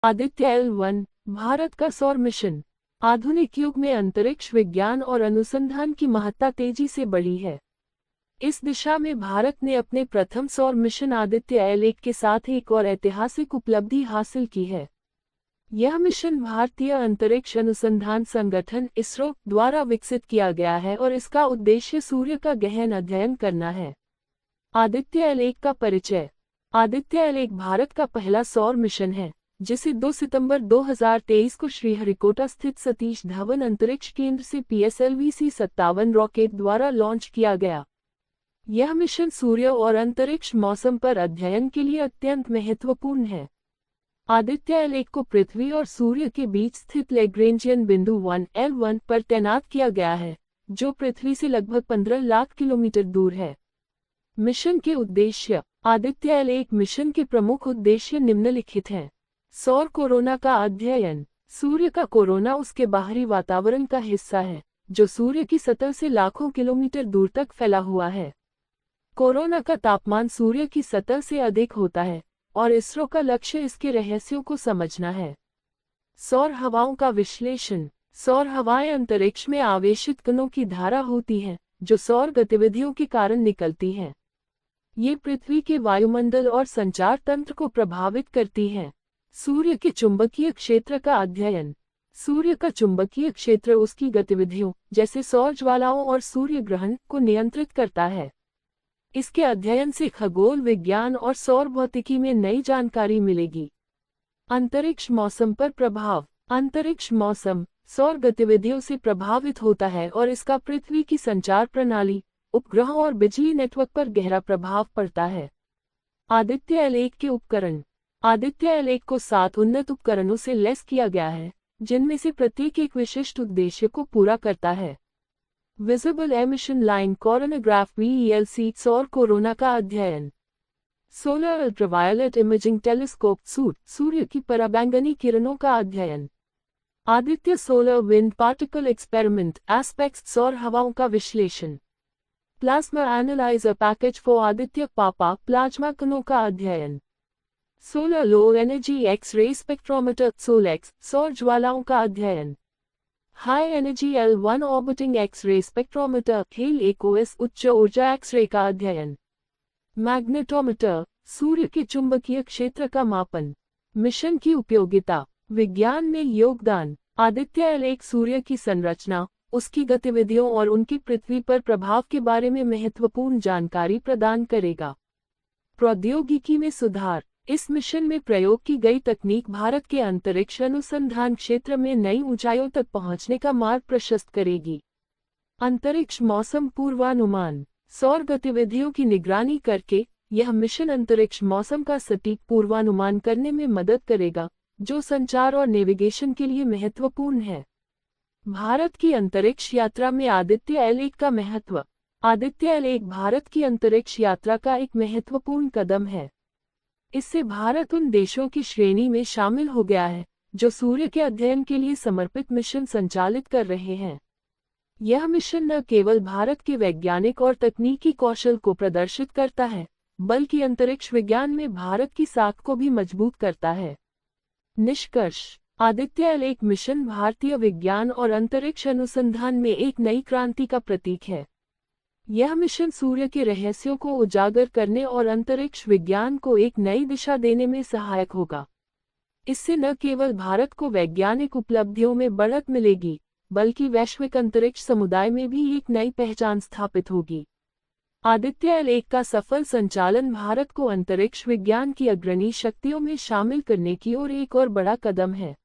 Aditya L1 Bharat का सौर mission. आधुनिक युग में अंतरिक्ष विज्ञान और अनुसंधान की महत्ता तेजी से बढ़ी है। इस दिशा में भारत ने अपने प्रथम सौर मिशन आदित्य L1 के साथ एक और ऐतिहासिक उपलब्धि हासिल की है। यह मिशन भारतीय अंतरिक्ष अनुसंधान संगठन इसरो द्वारा विकसित किया गया है और इसका उद्देश्य सूर्य का गहन अध्ययन करना है। आदित्य L1 का परिचय। आदित्य L1 भारत का पहला सौर मिशन है, जिसे 2 सितंबर 2023 को श्रीहरिकोटा स्थित सतीश धवन अंतरिक्ष केंद्र से PSLV-C57 रॉकेट द्वारा लॉन्च किया गया। यह मिशन सूर्य और अंतरिक्ष मौसम पर अध्ययन के लिए अत्यंत महत्वपूर्ण है। आदित्य L1 को पृथ्वी और सूर्य के बीच स्थित लैग्रेंजियन बिंदु 1 L1 पर तैनात किया गया है, जो पृथ्वी से लगभग 15 लाख किलोमीटर दूर है। मिशन के उद्देश्य। आदित्य L1 मिशन के प्रमुख उद्देश्य निम्नलिखित हैं। सौर कोरोना का अध्ययन। सूर्य का कोरोना उसके बाहरी वातावरण का हिस्सा है, जो सूर्य की सतह से लाखों किलोमीटर दूर तक फैला हुआ है। कोरोना का तापमान सूर्य की सतह से अधिक होता है, और इसरो का लक्ष्य इसके रहस्यों को समझना है। सौर हवाओं का विश्लेषण। सौर हवाएं अंतरिक्ष में आवेशित कणों की धारा होती हैं, जो सौर गतिविधियों के कारण निकलती हैं। ये पृथ्वी के वायुमंडल और संचार तंत्र को प्रभावित करती हैं। सूर्य के चुंबकीय क्षेत्र का अध्ययन। सूर्य का चुंबकीय क्षेत्र उसकी गतिविधियों, जैसे सौर ज्वालाओं और सूर्य ग्रहण, को नियंत्रित करता है। इसके अध्ययन से खगोल विज्ञान और सौर भौतिकी में नई जानकारी मिलेगी। अंतरिक्ष मौसम पर प्रभाव। अंतरिक्ष मौसम सौर गतिविधियों से प्रभावित होता है और इसका पृथ्वी की संचार प्रणाली, उपग्रहों और बिजली नेटवर्क पर गहरा प्रभाव पड़ता है। आदित्य L1 के उपकरण। आदित्य L1 को 7 उन्नत उपकरणों से लैस किया गया है, जिनमें से प्रत्येक एक विशिष्ट उद्देश्य को पूरा करता है। Visible emission line coronagraph VELC सौर कोरोना का अध्ययन। Solar ultraviolet imaging telescope suit सूर्य की पराबैंगनी किरणों का अध्ययन। Aditya solar wind particle experiment ASPEX सौर हवाओं का विश्लेषण। Plasma analyser package for Aditya PAPA plasma कणों का अध्ययन। Solar low energy X-ray spectrometer SoLEXS सौर ज्वालाओं का अध्ययन। High energy L1 orbiting X-ray spectrometer HALE-1OS उच्च ऊर्जा एक्स-रे का अध्ययन। मैग्नेटोमीटर सूर्य के चुंबकीय क्षेत्र का मापन। मिशन की उपयोगिता। विज्ञान में योगदान। आदित्य L1 सूर्य की संरचना, उसकी गतिविधियों और उनकी पृथ्वी पर प्रभाव के बारे में महत्वपूर्ण जानकारी प्रदान करेगा। प्रौद्योगिकी में सुधार। इस मिशन में प्रयोग की गई तकनीक भारत के अंतरिक्ष अनुसंधान क्षेत्र में नई ऊंचाइयों तक पहुंचने का मार्ग प्रशस्त करेगी। अंतरिक्ष मौसम पूर्वानुमान। सौर गतिविधियों की निगरानी करके यह मिशन अंतरिक्ष मौसम का सटीक पूर्वानुमान करने में मदद करेगा, जो संचार और नेविगेशन के लिए महत्वपूर्ण है। भारत की अंतरिक्ष यात्रा में आदित्य L1 का महत्व। आदित्य L1 भारत की अंतरिक्ष यात्रा का एक महत्वपूर्ण कदम है। इससे भारत उन देशों की श्रेणी में शामिल हो गया है, जो सूर्य के अध्ययन के लिए समर्पित मिशन संचालित कर रहे हैं। यह मिशन न केवल भारत के वैज्ञानिक और तकनीकी कौशल को प्रदर्शित करता है, बल्कि अंतरिक्ष विज्ञान में भारत की साख को भी मजबूत करता है। निष्कर्ष। आदित्य L1 मिशन भारतीय विज्ञान और अंतरिक्ष अनुसंधान में एक नई क्रांति का प्रतीक है। यह मिशन सूर्य के रहस्यों को उजागर करने और अंतरिक्ष विज्ञान को एक नई दिशा देने में सहायक होगा। इससे न केवल भारत को वैज्ञानिक उपलब्धियों में बढ़त मिलेगी, बल्कि वैश्विक अंतरिक्ष समुदाय में भी एक नई पहचान स्थापित होगी। आदित्य L1 का सफल संचालन भारत को अंतरिक्ष विज्ञान की अग्रणी शक्तियों में शामिल करने की ओर एक और बड़ा कदम है।